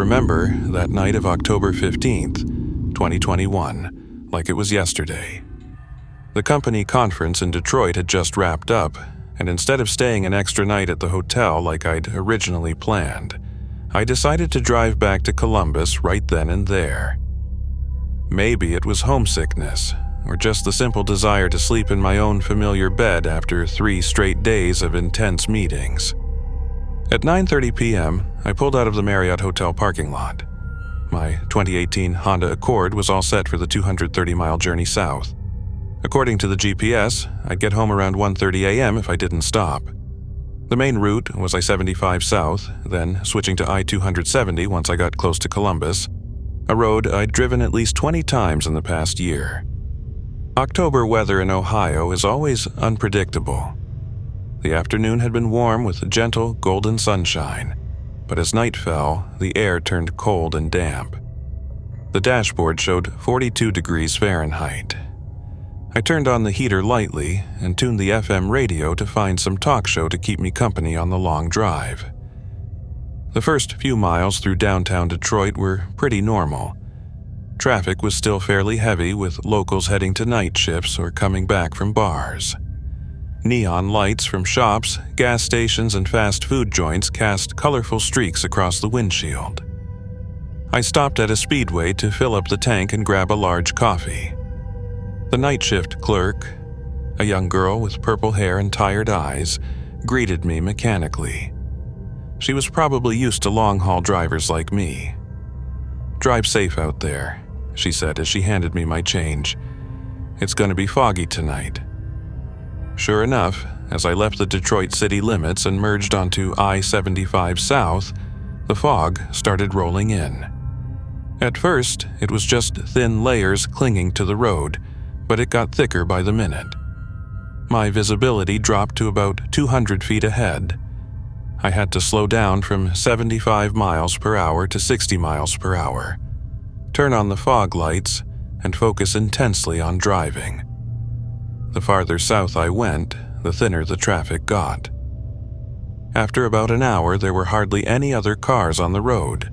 remember that night of October 15th, 2021, like it was yesterday. The company conference in Detroit had just wrapped up, and instead of staying an extra night at the hotel like I'd originally planned, I decided to drive back to Columbus right then and there. Maybe it was homesickness, or just the simple desire to sleep in my own familiar bed after 3 straight days of intense meetings. At 9:30 p.m., I pulled out of the Marriott Hotel parking lot. My 2018 Honda Accord was all set for the 230-mile journey south. According to the GPS, I'd get home around 1:30 a.m. if I didn't stop. The main route was I-75 south, then switching to I-270 once I got close to Columbus, a road I'd driven at least 20 times in the past year. October weather in Ohio is always unpredictable. The afternoon had been warm with gentle golden sunshine, but as night fell, the air turned cold and damp. The dashboard showed 42 degrees Fahrenheit. I turned on the heater lightly and tuned the FM radio to find some talk show to keep me company on the long drive. The first few miles through downtown Detroit were pretty normal. Traffic was still fairly heavy, with locals heading to night shifts or coming back from bars. Neon lights from shops, gas stations, and fast food joints cast colorful streaks across the windshield. I stopped at a speedway to fill up the tank and grab a large coffee. The night shift clerk, a young girl with purple hair and tired eyes, greeted me mechanically. She was probably used to long-haul drivers like me. "Drive safe out there," she said as she handed me my change. "It's going to be foggy tonight." Sure enough, as I left the Detroit city limits and merged onto I-75 south, the fog started rolling in. At first, it was just thin layers clinging to the road, but it got thicker by the minute. My visibility dropped to about 200 feet ahead. I had to slow down from 75 miles per hour to 60 miles per hour, turn on the fog lights, and focus intensely on driving. The farther south I went, the thinner the traffic got. After about an hour, there were hardly any other cars on the road.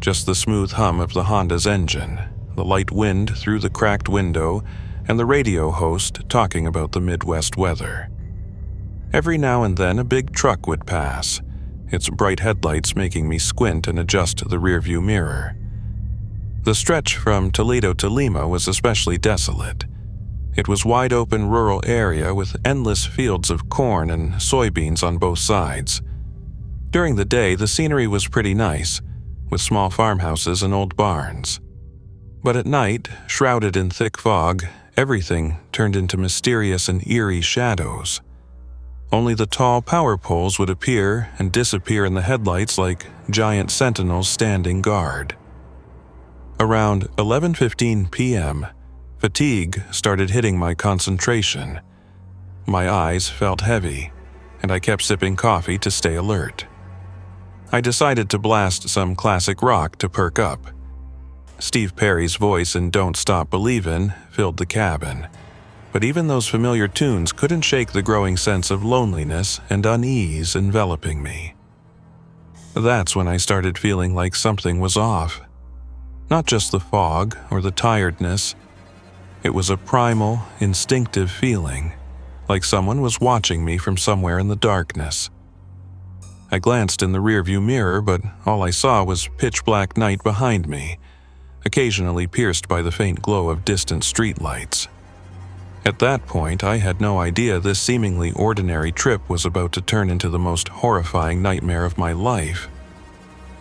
Just the smooth hum of the Honda's engine, the light wind through the cracked window, and the radio host talking about the Midwest weather. Every now and then, a big truck would pass, its bright headlights making me squint and adjust the rearview mirror. The stretch from Toledo to Lima was especially desolate. It was wide-open rural area with endless fields of corn and soybeans on both sides. During the day, the scenery was pretty nice, with small farmhouses and old barns. But at night, shrouded in thick fog, everything turned into mysterious and eerie shadows. Only the tall power poles would appear and disappear in the headlights like giant sentinels standing guard. Around 11:15 p.m., fatigue started hitting my concentration. My eyes felt heavy, and I kept sipping coffee to stay alert. I decided to blast some classic rock to perk up. Steve Perry's voice in Don't Stop Believin' filled the cabin, but even those familiar tunes couldn't shake the growing sense of loneliness and unease enveloping me. That's when I started feeling like something was off. Not just the fog or the tiredness. It was a primal, instinctive feeling, like someone was watching me from somewhere in the darkness. I glanced in the rearview mirror, but all I saw was pitch-black night behind me, occasionally pierced by the faint glow of distant streetlights. At that point, I had no idea this seemingly ordinary trip was about to turn into the most horrifying nightmare of my life.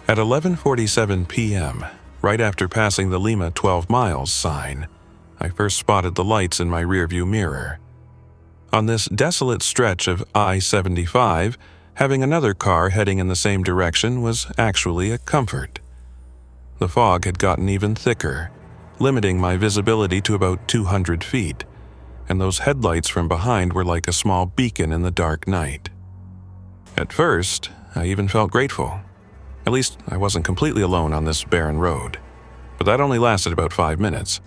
At 11:47 p.m., right after passing the Lima 12 miles sign, I first spotted the lights in my rearview mirror. On this desolate stretch of I-75, having another car heading in the same direction was actually a comfort. The fog had gotten even thicker, limiting my visibility to about 200 feet, and those headlights from behind were like a small beacon in the dark night. At first, I even felt grateful. At least I wasn't completely alone on this barren road. But that only lasted about 5 minutes.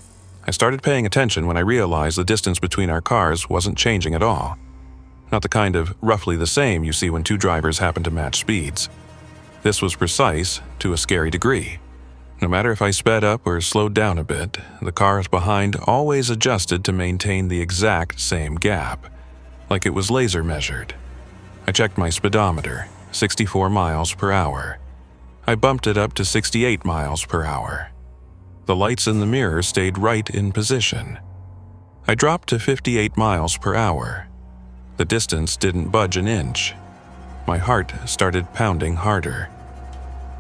I started paying attention when I realized the distance between our cars wasn't changing at all. Not the kind of roughly the same you see when two drivers happen to match speeds. This was precise to a scary degree. No matter if I sped up or slowed down a bit, the cars behind always adjusted to maintain the exact same gap, like it was laser measured. I checked my speedometer, 64 miles per hour. I bumped it up to 68 miles per hour. The lights in the mirror stayed right in position. I dropped to 58 miles per hour. The distance didn't budge an inch. My heart started pounding harder.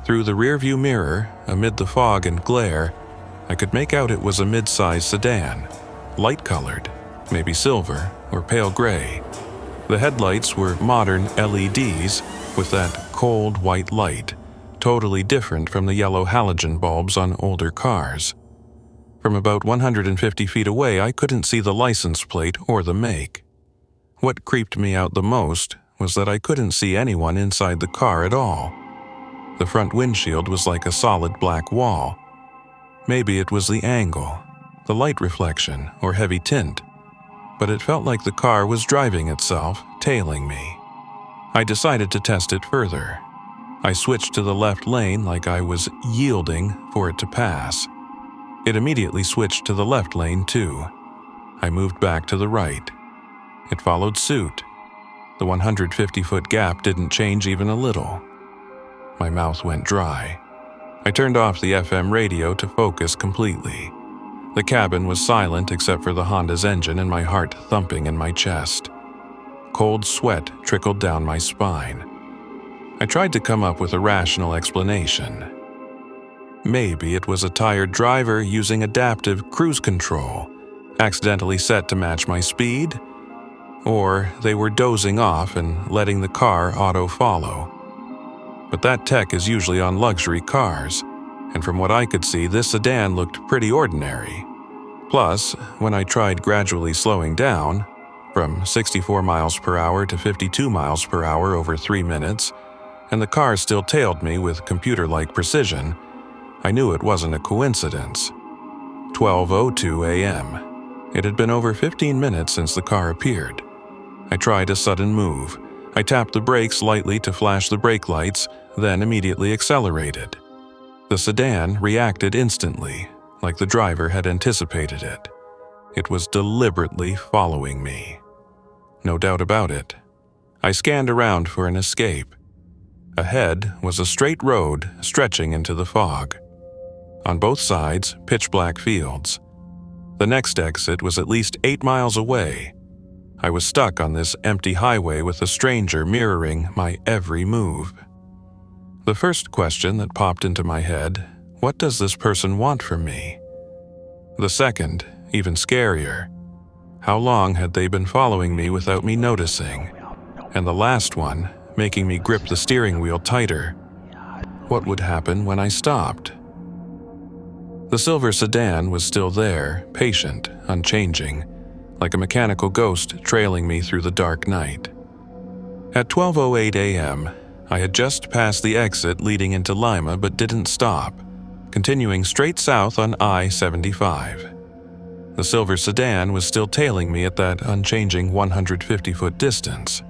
Through the rearview mirror, amid the fog and glare, I could make out it was a mid-sized sedan, light-colored, maybe silver or pale gray. The headlights were modern LEDs with that cold white light, totally different from the yellow halogen bulbs on older cars. From about 150 feet away, I couldn't see the license plate or the make. What creeped me out the most was that I couldn't see anyone inside the car at all. The front windshield was like a solid black wall. Maybe it was the angle, the light reflection, or heavy tint, but it felt like the car was driving itself, tailing me. I decided to test it further. I switched to the left lane like I was yielding for it to pass. It immediately switched to the left lane too. I moved back to the right. It followed suit. The 150-foot gap didn't change even a little. My mouth went dry. I turned off the FM radio to focus completely. The cabin was silent except for the Honda's engine and my heart thumping in my chest. Cold sweat trickled down my spine. I tried to come up with a rational explanation. Maybe it was a tired driver using adaptive cruise control, accidentally set to match my speed, or they were dozing off and letting the car auto-follow. But that tech is usually on luxury cars, and from what I could see, this sedan looked pretty ordinary. Plus, when I tried gradually slowing down, from 64 miles per hour to 52 miles per hour over 3 minutes, and the car still tailed me with computer-like precision, I knew it wasn't a coincidence. 12:02 a.m. It had been over 15 minutes since the car appeared. I tried a sudden move. I tapped the brakes lightly to flash the brake lights, then immediately accelerated. The sedan reacted instantly, like the driver had anticipated it. It was deliberately following me. No doubt about it. I scanned around for an escape. Ahead was a straight road stretching into the fog. On both sides, pitch-black fields. The next exit was at least 8 miles away. I was stuck on this empty highway with a stranger mirroring my every move. The first question that popped into my head, what does this person want from me? The second, even scarier, how long had they been following me without me noticing? And the last one, making me grip the steering wheel tighter. What would happen when I stopped? The silver sedan was still there, patient, unchanging, like a mechanical ghost trailing me through the dark night. At 12:08 a.m., I had just passed the exit leading into Lima but didn't stop, continuing straight south on I-75. The silver sedan was still tailing me at that unchanging 150-foot distance.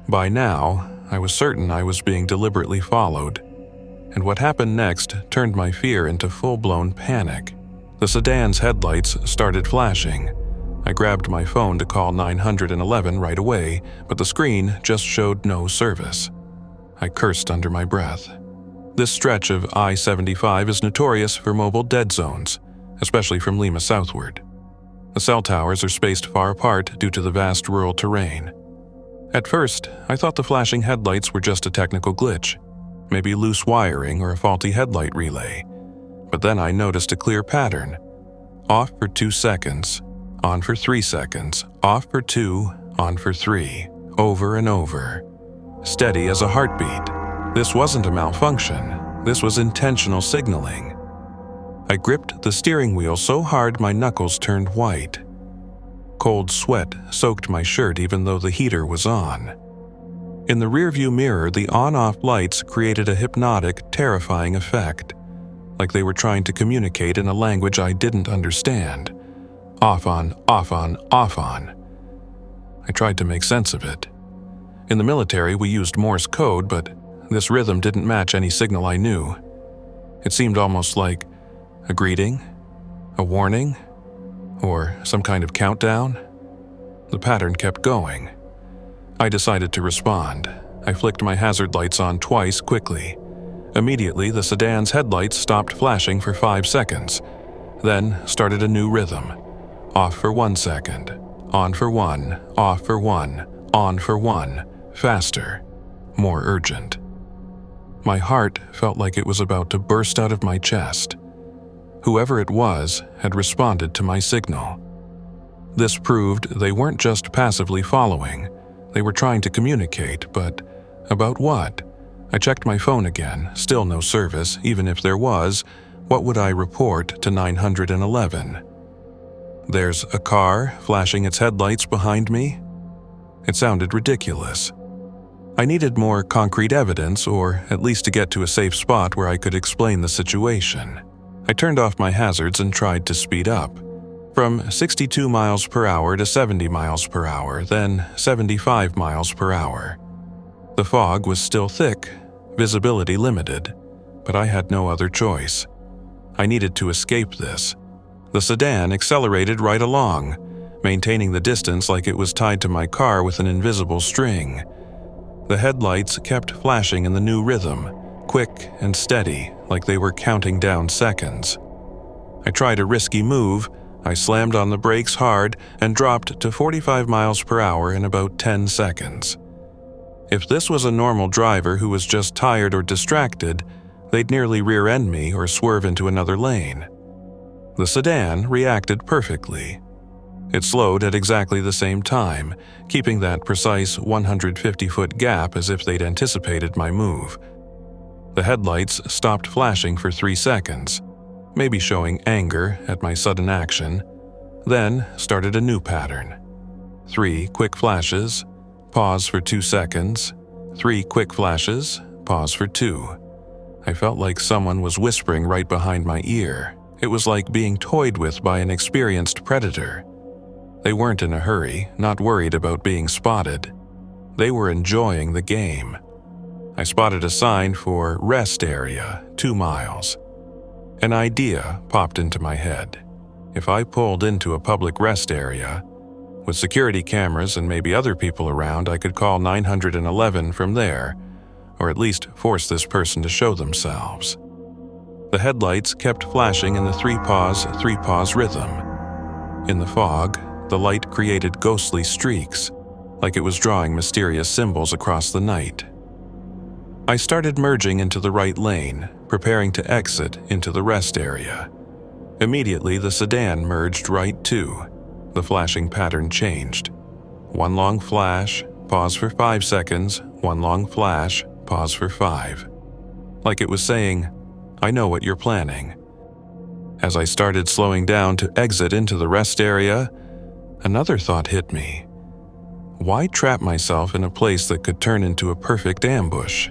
By now, I was certain I was being deliberately followed, and what happened next turned my fear into full-blown panic. The sedan's headlights started flashing. I grabbed my phone to call 911 right away, but the screen just showed no service. I cursed under my breath. This stretch of I-75 is notorious for mobile dead zones, especially from Lima southward. The cell towers are spaced far apart due to the vast rural terrain. At first, I thought the flashing headlights were just a technical glitch, maybe loose wiring or a faulty headlight relay. But then I noticed a clear pattern. Off for 2 seconds, on for 3 seconds, off for 2, on for 3, over and over. Steady as a heartbeat. This wasn't a malfunction. This was intentional signaling. I gripped the steering wheel so hard my knuckles turned white. Cold sweat soaked my shirt even though the heater was on. In the rearview mirror, the on-off lights created a hypnotic, terrifying effect, like they were trying to communicate in a language I didn't understand. Off on, off on, off on. I tried to make sense of it. In the military, we used Morse code, but this rhythm didn't match any signal I knew. It seemed almost like a greeting, a warning, or some kind of countdown. The pattern kept going. I decided to respond. I flicked my hazard lights on twice quickly. Immediately, the sedan's headlights stopped flashing for 5 seconds, then started a new rhythm. Off for 1 second, on for 1, off for 1, on for 1, faster, more urgent. My heart felt like it was about to burst out of my chest. Whoever it was had responded to my signal. This proved they weren't just passively following. They were trying to communicate, but about what? I checked my phone again, still no service. Even if there was, what would I report to 911? There's a car flashing its headlights behind me? It sounded ridiculous. I needed more concrete evidence, or at least to get to a safe spot where I could explain the situation. I turned off my hazards and tried to speed up. From 62 miles per hour to 70 miles per hour, then 75 miles per hour. The fog was still thick, visibility limited, but I had no other choice. I needed to escape this. The sedan accelerated right along, maintaining the distance like it was tied to my car with an invisible string. The headlights kept flashing in the new rhythm, quick and steady, like they were counting down seconds. I tried a risky move. I slammed on the brakes hard and dropped to 45 miles per hour in about 10 seconds. If this was a normal driver who was just tired or distracted, they'd nearly rear-end me or swerve into another lane. The sedan reacted perfectly. It slowed at exactly the same time, keeping that precise 150-foot gap as if they'd anticipated my move. The headlights stopped flashing for 3 seconds, maybe showing anger at my sudden action, then started a new pattern. 3 quick flashes, pause for 2 seconds, 3 quick flashes, pause for 2. I felt like someone was whispering right behind my ear. It was like being toyed with by an experienced predator. They weren't in a hurry, not worried about being spotted. They were enjoying the game. I spotted a sign for rest area, 2 miles. An idea popped into my head. If I pulled into a public rest area, with security cameras and maybe other people around, I could call 911 from there, or at least force this person to show themselves. The headlights kept flashing in the 3-pause rhythm. In the fog, the light created ghostly streaks, like it was drawing mysterious symbols across the night. I started merging into the right lane, preparing to exit into the rest area. Immediately, the sedan merged right too. The flashing pattern changed. 1 long flash, pause for 5 seconds, 1 long flash, pause for 5. Like it was saying, I know what you're planning. As I started slowing down to exit into the rest area, another thought hit me. Why trap myself in a place that could turn into a perfect ambush?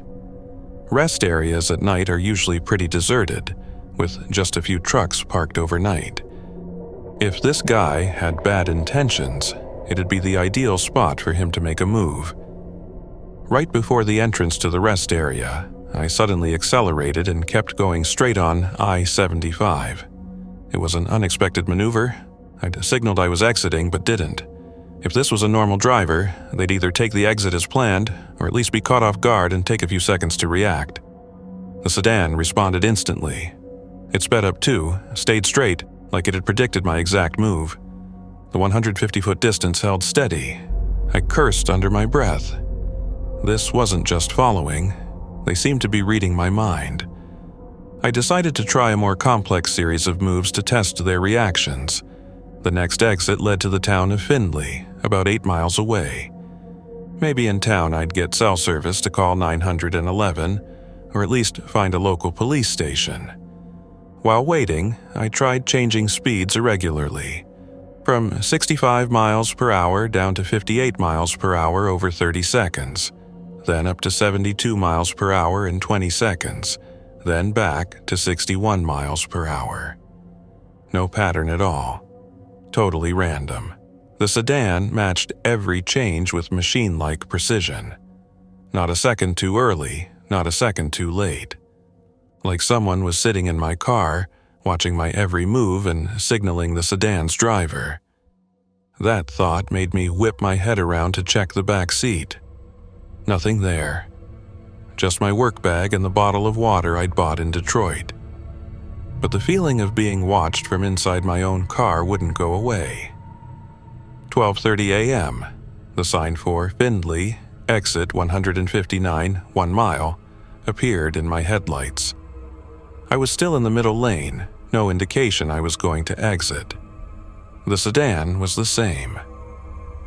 Rest areas at night are usually pretty deserted, with just a few trucks parked overnight. If this guy had bad intentions, it'd be the ideal spot for him to make a move. Right before the entrance to the rest area, I suddenly accelerated and kept going straight on I-75. It was an unexpected maneuver. I'd signaled I was exiting, but didn't. If this was a normal driver, they'd either take the exit as planned, or at least be caught off guard and take a few seconds to react. The sedan responded instantly. It sped up too, stayed straight, like it had predicted my exact move. The 150-foot distance held steady. I cursed under my breath. This wasn't just following. They seemed to be reading my mind. I decided to try a more complex series of moves to test their reactions. The next exit led to the town of Findlay, about 8 miles away. Maybe in town I'd get cell service to call 911, or at least find a local police station. While waiting, I tried changing speeds irregularly, from 65 miles per hour down to 58 miles per hour over 30 seconds, then up to 72 miles per hour in 20 seconds, then back to 61 miles per hour. No pattern at all. Totally random. The sedan matched every change with machine-like precision. Not a second too early, not a second too late. Like someone was sitting in my car, watching my every move and signaling the sedan's driver. That thought made me whip my head around to check the back seat. Nothing there. Just my work bag and the bottle of water I'd bought in Detroit. But the feeling of being watched from inside my own car wouldn't go away. 12:30 a.m. The sign for Findlay, exit 159, 1 mile, appeared in my headlights. I was still in the middle lane, no indication I was going to exit. The sedan was the same.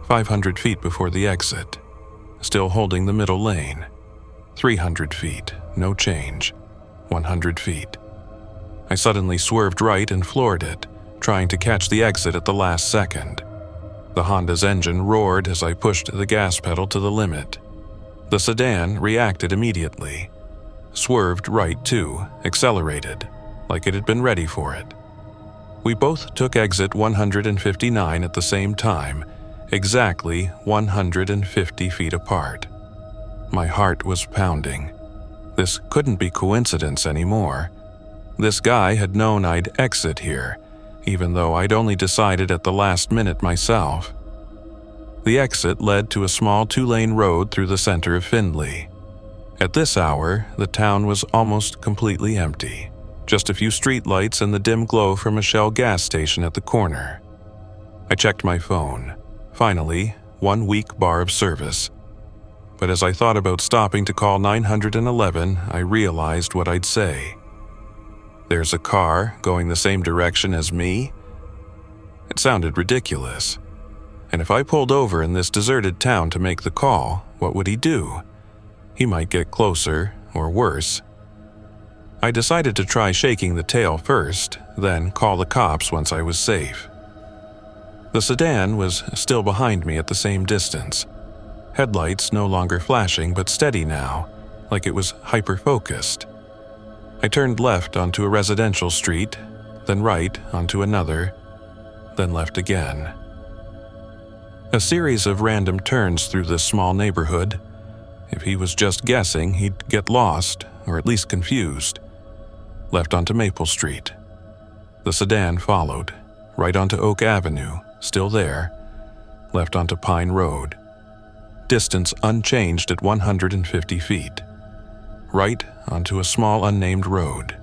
500 feet before the exit, still holding the middle lane. 300 feet, no change. 100 feet. I suddenly swerved right and floored it, trying to catch the exit at the last second. The Honda's engine roared as I pushed the gas pedal to the limit. The sedan reacted immediately. Swerved right too, accelerated, like it had been ready for it. We both took exit 159 at the same time, exactly 150 feet apart. My heart was pounding. This couldn't be coincidence anymore. This guy had known I'd exit here, even though I'd only decided at the last minute myself. The exit led to a small 2-lane road through the center of Findlay. At this hour, the town was almost completely empty. Just a few streetlights and the dim glow from a Shell gas station at the corner. I checked my phone. Finally, 1 week bar of service. But as I thought about stopping to call 911, I realized what I'd say. There's a car going the same direction as me? It sounded ridiculous. And if I pulled over in this deserted town to make the call, what would he do? He might get closer, or worse. I decided to try shaking the tail first, then call the cops once I was safe. The sedan was still behind me at the same distance. Headlights no longer flashing but steady now, like it was hyper-focused. I turned left onto a residential street, then right onto another, then left again. A series of random turns through this small neighborhood. If he was just guessing, he'd get lost, or at least confused. Left onto Maple Street. The sedan followed, right onto Oak Avenue, still there. Left onto Pine Road. Distance unchanged at 150 feet. Right onto a small unnamed road.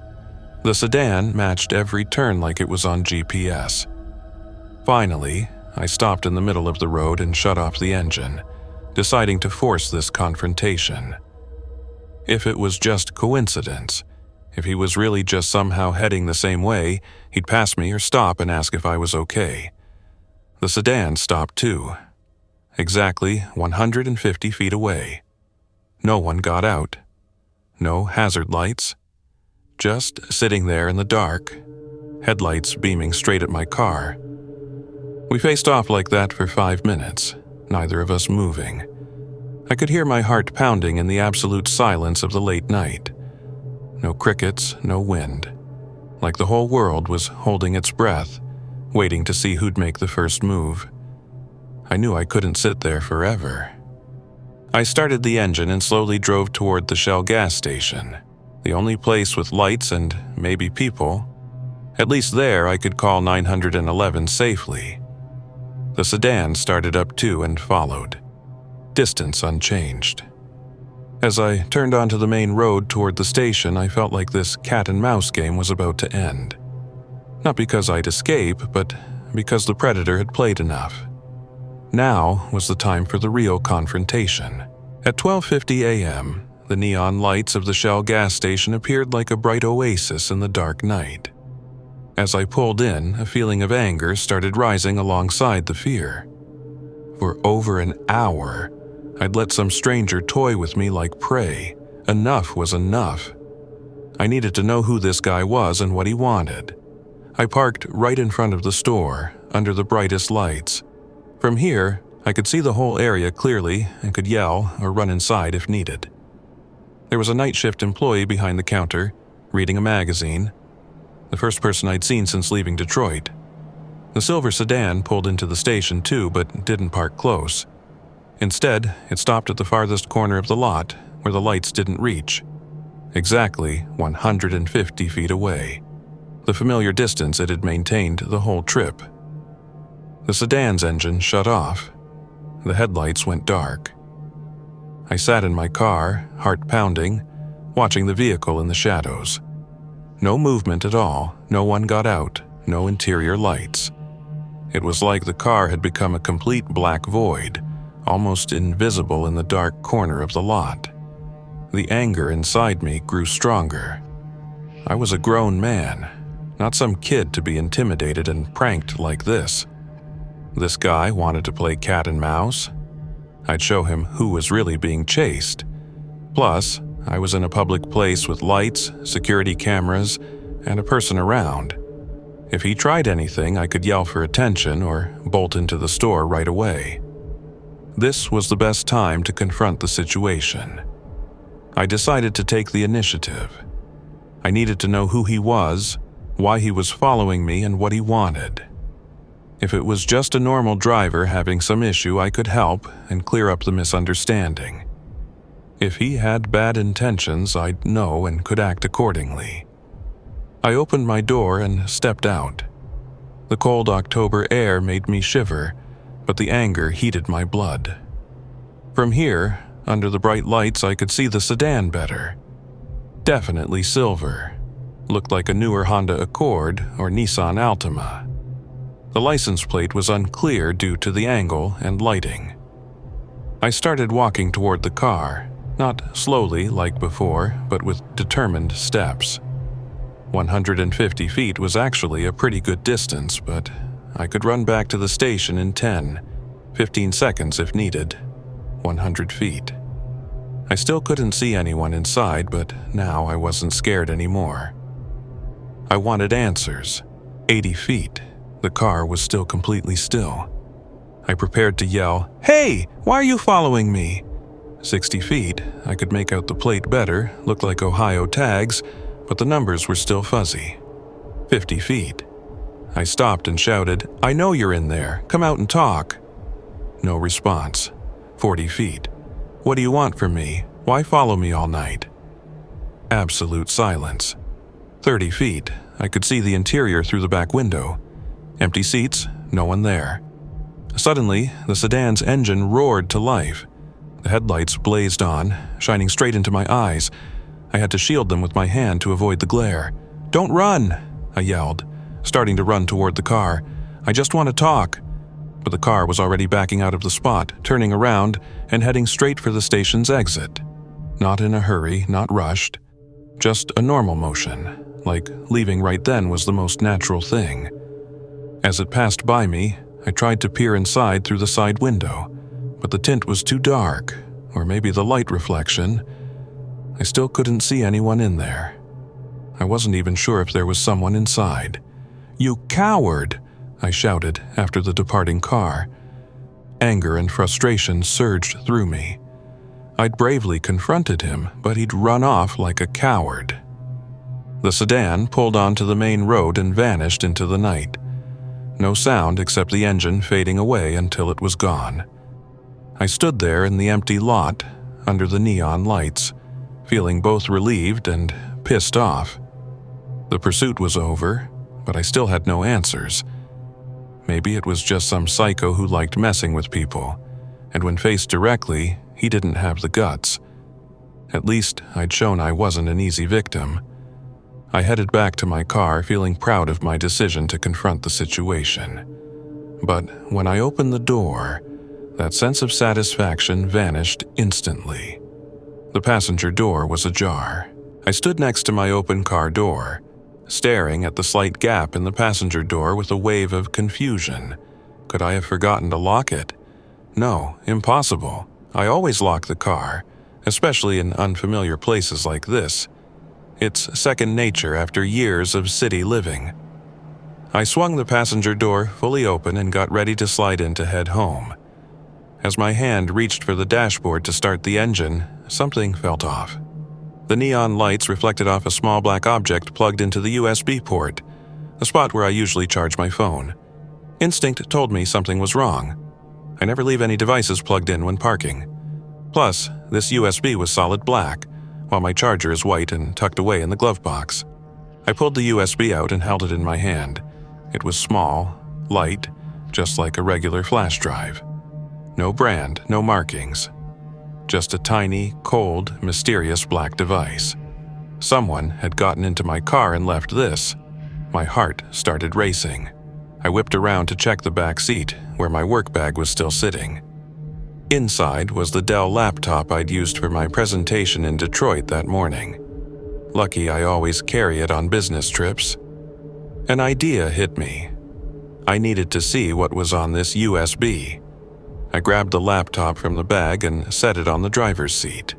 The sedan matched every turn like it was on GPS. Finally, I stopped in the middle of the road and shut off the engine, deciding to force this confrontation. If it was just coincidence, if he was really just somehow heading the same way, he'd pass me or stop and ask if I was okay. The sedan stopped too, exactly 150 feet away. No one got out. No hazard lights. Just sitting there in the dark, headlights beaming straight at my car. We faced off like that for 5 minutes, neither of us moving. I could hear my heart pounding in the absolute silence of the late night. No crickets, no wind. Like the whole world was holding its breath, waiting to see who'd make the first move. I knew I couldn't sit there forever. I started the engine and slowly drove toward the Shell gas station, the only place with lights and maybe people. At least there I could call 911 safely. The sedan started up too and followed. Distance unchanged. As I turned onto the main road toward the station, I felt like this cat-and-mouse game was about to end. Not because I'd escape, but because the predator had played enough. Now was the time for the real confrontation. At 12:50 a.m., the neon lights of the Shell gas station appeared like a bright oasis in the dark night. As I pulled in, a feeling of anger started rising alongside the fear. For over an hour, I'd let some stranger toy with me like prey. Enough was enough. I needed to know who this guy was and what he wanted. I parked right in front of the store, under the brightest lights. From here, I could see the whole area clearly and could yell or run inside if needed. There was a night shift employee behind the counter, reading a magazine. The first person I'd seen since leaving Detroit. The silver sedan pulled into the station too, but didn't park close. Instead, it stopped at the farthest corner of the lot, where the lights didn't reach. Exactly 150 feet away, the familiar distance it had maintained the whole trip. The sedan's engine shut off. The headlights went dark. I sat in my car, heart pounding, watching the vehicle in the shadows. No movement at all, no one got out, no interior lights. It was like the car had become a complete black void, almost invisible in the dark corner of the lot. The anger inside me grew stronger. I was a grown man, not some kid to be intimidated and pranked like this. This guy wanted to play cat and mouse. I'd show him who was really being chased. Plus, I was in a public place with lights, security cameras, and a person around. If he tried anything, I could yell for attention or bolt into the store right away. This was the best time to confront the situation. I decided to take the initiative. I needed to know who he was, why he was following me, and what he wanted. If it was just a normal driver having some issue, I could help and clear up the misunderstanding. If he had bad intentions, I'd know and could act accordingly. I opened my door and stepped out. The cold October air made me shiver, but the anger heated my blood. From here, under the bright lights, I could see the sedan better. Definitely silver. Looked like a newer Honda Accord or Nissan Altima. The license plate was unclear due to the angle and lighting. I started walking toward the car, not slowly like before, but with determined steps. 150 feet was actually a pretty good distance, but I could run back to the station in 10, 15 seconds if needed. 100 feet. I still couldn't see anyone inside, but now I wasn't scared anymore. I wanted answers. 80 feet. The car was still completely still. I prepared to yell, "Hey, why are you following me?" 60 feet, I could make out the plate better, looked like Ohio tags, but the numbers were still fuzzy. 50 feet. I stopped and shouted, "I know you're in there. Come out and talk." No response. 40 feet. "What do you want from me? Why follow me all night?" Absolute silence. 30 feet. I could see the interior through the back window. Empty seats, no one there. Suddenly, the sedan's engine roared to life. The headlights blazed on, shining straight into my eyes. I had to shield them with my hand to avoid the glare. "Don't run!" I yelled, starting to run toward the car. "I just want to talk." But the car was already backing out of the spot, turning around, and heading straight for the station's exit. Not in a hurry, not rushed. Just a normal motion, like leaving right then was the most natural thing. As it passed by me, I tried to peer inside through the side window, but the tint was too dark, or maybe the light reflection. I still couldn't see anyone in there. I wasn't even sure if there was someone inside. "You coward!" I shouted after the departing car. Anger and frustration surged through me. I'd bravely confronted him, but he'd run off like a coward. The sedan pulled onto the main road and vanished into the night. No sound except the engine fading away until it was gone. I stood there in the empty lot, under the neon lights, feeling both relieved and pissed off. The pursuit was over, but I still had no answers. Maybe it was just some psycho who liked messing with people, and when faced directly, he didn't have the guts. At least I'd shown I wasn't an easy victim. I headed back to my car feeling proud of my decision to confront the situation. But when I opened the door, that sense of satisfaction vanished instantly. The passenger door was ajar. I stood next to my open car door, staring at the slight gap in the passenger door with a wave of confusion. Could I have forgotten to lock it? No, impossible. I always lock the car, especially in unfamiliar places like this. It's second nature after years of city living. I swung the passenger door fully open and got ready to slide in to head home. As my hand reached for the dashboard to start the engine, something felt off. The neon lights reflected off a small black object plugged into the USB port, the spot where I usually charge my phone. Instinct told me something was wrong. I never leave any devices plugged in when parking. Plus, this USB was solid black, while my charger is white and tucked away in the glove box. I pulled the USB out and held it in my hand. It was small, light, just like a regular flash drive. No brand, no markings. Just a tiny, cold, mysterious black device. Someone had gotten into my car and left this. My heart started racing. I whipped around to check the back seat, where my work bag was still sitting. Inside was the Dell laptop I'd used for my presentation in Detroit that morning. Lucky I always carry it on business trips. An idea hit me. I needed to see what was on this USB. I grabbed the laptop from the bag and set it on the driver's seat.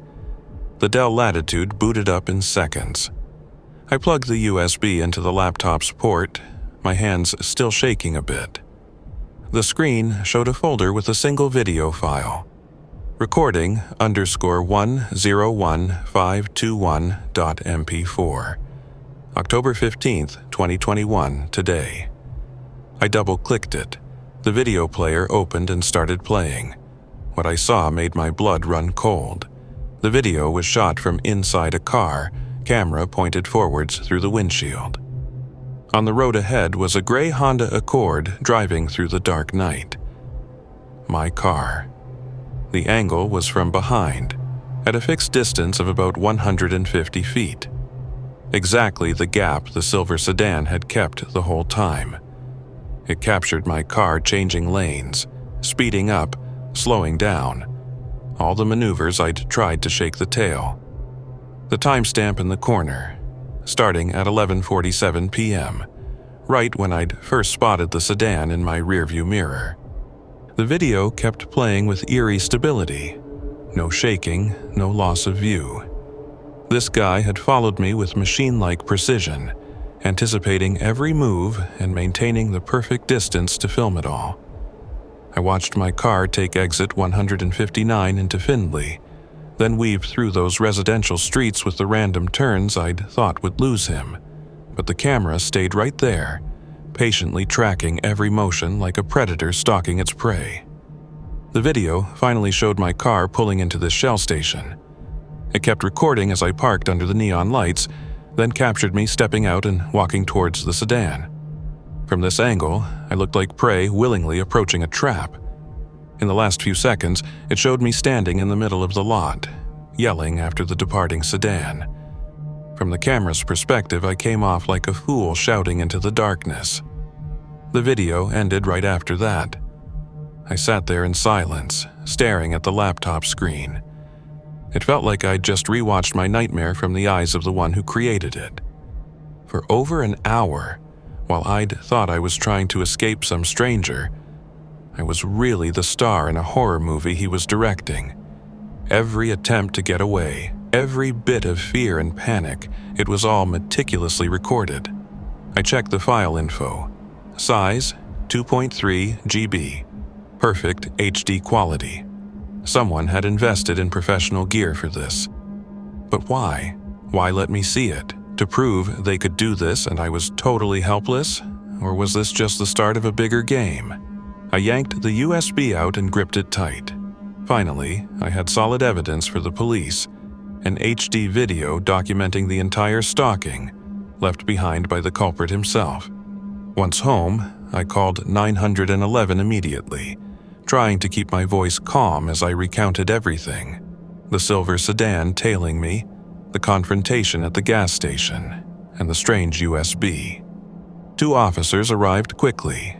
The Dell Latitude booted up in seconds. I plugged the USB into the laptop's port, my hands still shaking a bit. The screen showed a folder with a single video file. Recording _101521.mp4. October 15th, 2021, today. I double-clicked it. The video player opened and started playing. What I saw made my blood run cold. The video was shot from inside a car, camera pointed forwards through the windshield. On the road ahead was a gray Honda Accord driving through the dark night. My car. The angle was from behind, at a fixed distance of about 150 feet. Exactly the gap the silver sedan had kept the whole time. It captured my car changing lanes, speeding up, slowing down. All the maneuvers I'd tried to shake the tail. The timestamp in the corner, starting at 11:47 p.m., right when I'd first spotted the sedan in my rearview mirror. The video kept playing with eerie stability. No shaking, no loss of view. This guy had followed me with machine-like precision, anticipating every move and maintaining the perfect distance to film it all. I watched my car take exit 159 into Findlay, then weave through those residential streets with the random turns I'd thought would lose him. But the camera stayed right there, patiently tracking every motion like a predator stalking its prey. The video finally showed my car pulling into this Shell station. It kept recording as I parked under the neon lights, then captured me stepping out and walking towards the sedan. From this angle, I looked like prey willingly approaching a trap. In the last few seconds, it showed me standing in the middle of the lot, yelling after the departing sedan. From the camera's perspective, I came off like a fool shouting into the darkness. The video ended right after that. I sat there in silence, staring at the laptop screen. It felt like I'd just rewatched my nightmare from the eyes of the one who created it. For over an hour, while I'd thought I was trying to escape some stranger, I was really the star in a horror movie he was directing. Every attempt to get away, every bit of fear and panic, it was all meticulously recorded. I checked the file info. Size, 2.3 GB. Perfect HD quality. Someone had invested in professional gear for this. But why? Why let me see it? To prove they could do this and I was totally helpless? Or was this just the start of a bigger game? I yanked the USB out and gripped it tight. Finally, I had solid evidence for the police. An HD video documenting the entire stalking, left behind by the culprit himself. Once home, I called 911 immediately, trying to keep my voice calm as I recounted everything. The silver sedan tailing me, the confrontation at the gas station, and the strange USB. 2 officers arrived quickly,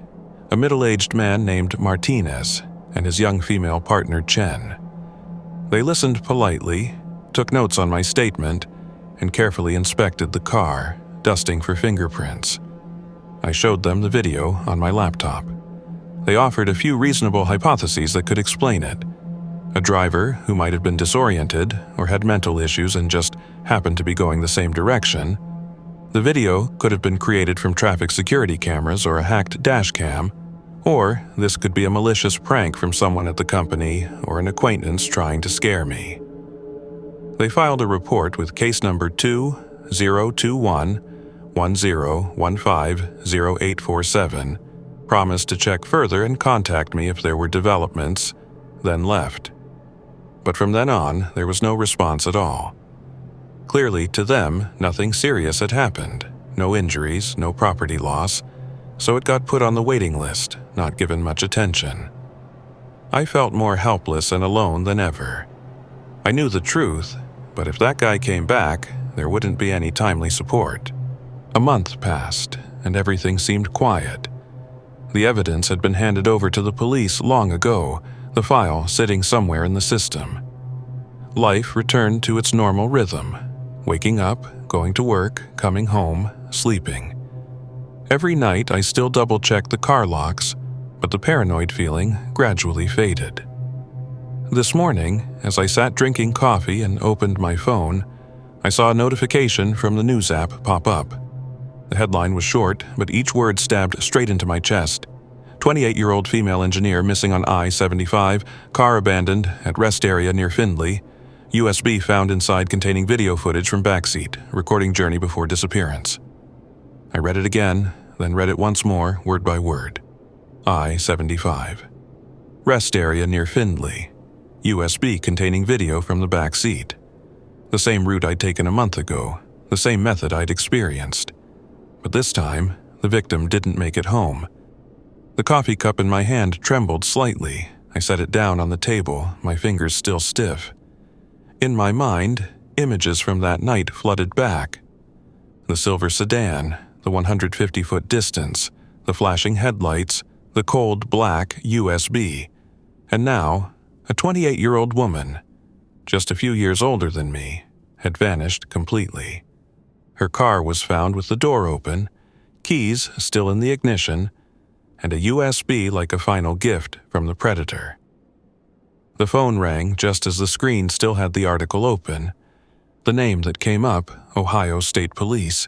a middle-aged man named Martinez and his young female partner Chen. They listened politely, took notes on my statement, and carefully inspected the car, dusting for fingerprints. I showed them the video on my laptop. They offered a few reasonable hypotheses that could explain it. A driver who might have been disoriented or had mental issues and just happened to be going the same direction. The video could have been created from traffic security cameras or a hacked dash cam, or this could be a malicious prank from someone at the company or an acquaintance trying to scare me. They filed a report with case number 2021-1015-0847, promised to check further and contact me if there were developments, then left. But from then on, there was no response at all. Clearly, to them, nothing serious had happened. No injuries, no property loss, so it got put on the waiting list, not given much attention. I felt more helpless and alone than ever. I knew the truth, but if that guy came back, there wouldn't be any timely support. A month passed, and everything seemed quiet. The evidence had been handed over to the police long ago, the file sitting somewhere in the system. Life returned to its normal rhythm, waking up, going to work, coming home, sleeping. Every night I still double-checked the car locks, but the paranoid feeling gradually faded. This morning, as I sat drinking coffee and opened my phone, I saw a notification from the news app pop up. The headline was short, but each word stabbed straight into my chest. 28-year-old female engineer missing on I-75, car abandoned at rest area near Findlay, USB found inside containing video footage from backseat, recording journey before disappearance. I read it again, then read it once more, word by word. I-75. Rest area near Findlay. USB containing video from the back seat. The same route I'd taken a month ago, the same method I'd experienced. But this time, the victim didn't make it home. The coffee cup in my hand trembled slightly. I set it down on the table, my fingers still stiff. In my mind, images from that night flooded back. The silver sedan, the 150-foot distance, the flashing headlights, the cold black USB. And now, a 28-year-old woman, just a few years older than me, had vanished completely. Her car was found with the door open, keys still in the ignition, and a USB like a final gift from the predator. The phone rang just as the screen still had the article open. The name that came up, Ohio State Police.